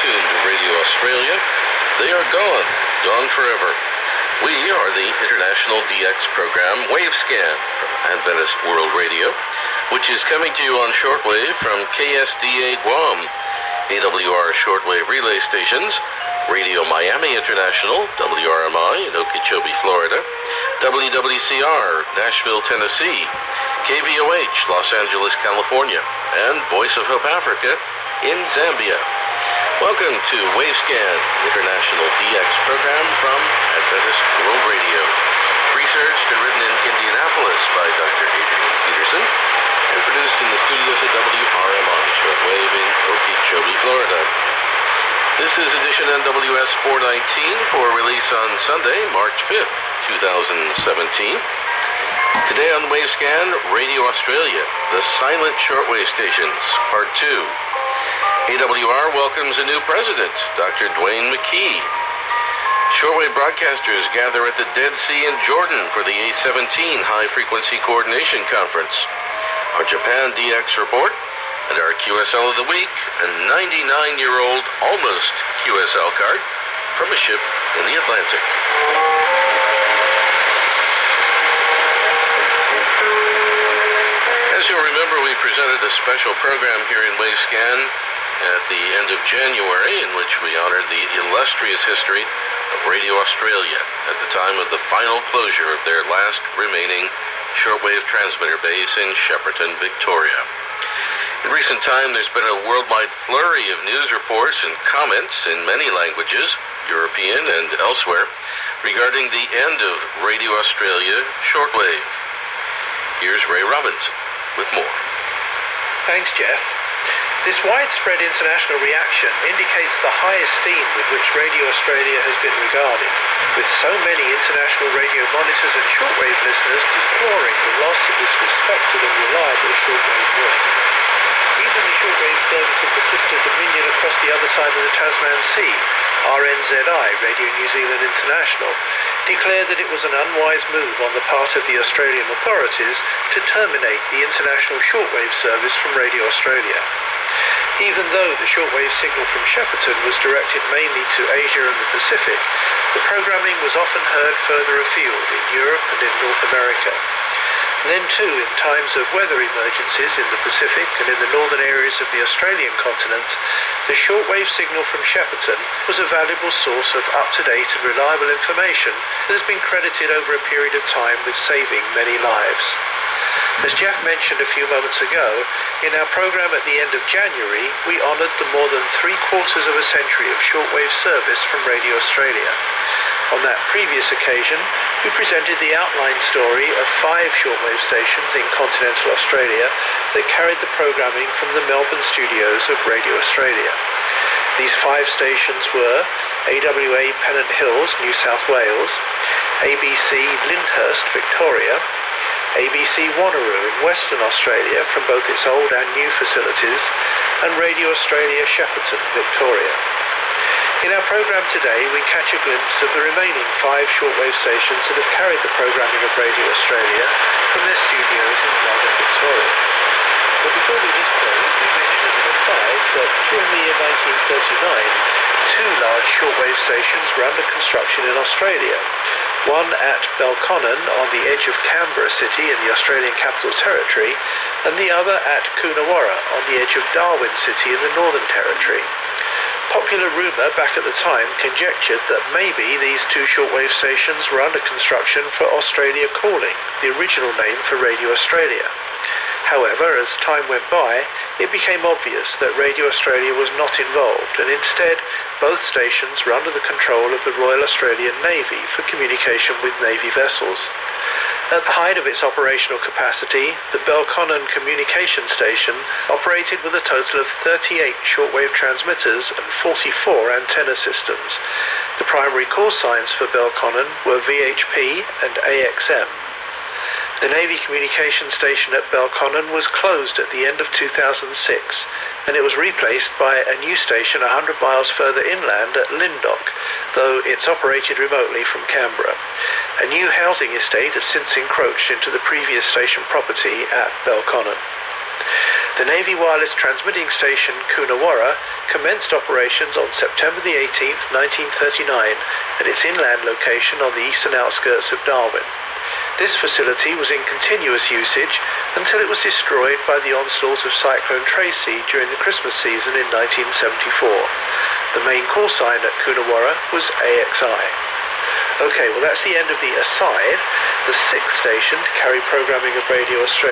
tuned to Radio Australia. They are gone forever. We are the international DX program Wavescan from Adventist World Radio, which is coming to you on shortwave from KSDA Guam, AWR shortwave relay stations, Radio Miami International, WRMI in Okeechobee, Florida, WWCR, Nashville, Tennessee, KVOH, Los Angeles, California, and Voice of Hope Africa in Zambia. Welcome to Wavescan, International DX program from Adventist World Radio. Researched and written in Indianapolis by Dr. Adrian Peterson, and produced in the studios of WRMI shortwave in Okeechobee, Florida. This is edition NWS 419 for release on Sunday, March 5th, 2017. Today on Wavescan, Radio Australia, the silent shortwave stations, Part 2. AWR welcomes a new president, Dr. Dwayne McKee. Shortwave broadcasters gather at the Dead Sea in Jordan for the A17 High Frequency Coordination Conference. Our Japan DX report, and our QSL of the week, a 99-year-old almost QSL card from a ship in the Atlantic. As you'll remember, we presented a special program here in Wavescan at the end of January in which we honored the illustrious history of Radio Australia at the time of the final closure of their last remaining shortwave transmitter base in Shepparton, Victoria. In recent time, there's been a worldwide flurry of news reports and comments in many languages, European and elsewhere, regarding the end of Radio Australia shortwave. Here's Ray Robinson with more. Thanks, Jeff. This widespread international reaction indicates the high esteem with which Radio Australia has been regarded, with so many international radio monitors and shortwave listeners deploring the loss of this respected and reliable shortwave work. Even the shortwave service of the sister Dominion across the other side of the Tasman Sea, RNZI, Radio New Zealand International, declared that it was an unwise move on the part of the Australian authorities to terminate the international shortwave service from Radio Australia. Even though the shortwave signal from Shepparton was directed mainly to Asia and the Pacific, the programming was often heard further afield in Europe and in North America. Then too, in times of weather emergencies in the Pacific and in the northern areas of the Australian continent, the shortwave signal from Shepparton was a valuable source of up-to-date and reliable information that has been credited over a period of time with saving many lives. As Jeff mentioned a few moments ago, in our program at the end of January, we honoured the more than 3/4 of a century of shortwave service from Radio Australia. On that previous occasion, we presented the outline story of 5 shortwave stations in continental Australia that carried the programming from the Melbourne studios of Radio Australia. These 5 stations were AWA Pennant Hills, New South Wales, ABC Lyndhurst, Victoria, ABC Wanneroo in Western Australia from both its old and new facilities, and Radio Australia Shepparton, Victoria. In our program today, we catch a glimpse of the remaining 5 shortwave stations that have carried the programming of Radio Australia from their studios in Melbourne, Victoria. But before we disclose, we mention as an aside that during the year 1939, 2 large shortwave stations were under construction in Australia. One at Belconnen on the edge of Canberra City in the Australian Capital Territory, and the other at Coonawarra on the edge of Darwin City in the Northern Territory. Popular rumour back at the time conjectured that maybe these 2 shortwave stations were under construction for Australia Calling, the original name for Radio Australia. However, as time went by, it became obvious that Radio Australia was not involved, and instead, both stations were under the control of the Royal Australian Navy for communication with Navy vessels. At the height of its operational capacity, the Belconnen Communication Station operated with a total of 38 shortwave transmitters and 44 antenna systems. The primary call signs for Belconnen were VHP and AXM. The Navy Communication Station at Belconnen was closed at the end of 2006, and it was replaced by a new station 100 miles further inland at Lyndoch, though it's operated remotely from Canberra. A new housing estate has since encroached into the previous station property at Belconnen. The Navy wireless transmitting station Coonawarra commenced operations on September the 18th, 1939, at its inland location on the eastern outskirts of Darwin. This facility was in continuous usage until it was destroyed by the onslaught of Cyclone Tracy during the Christmas season in 1974. The main call sign at Coonawarra was AXI. Okay, well that's the end of the aside. The sixth station to carry programming of Radio Australia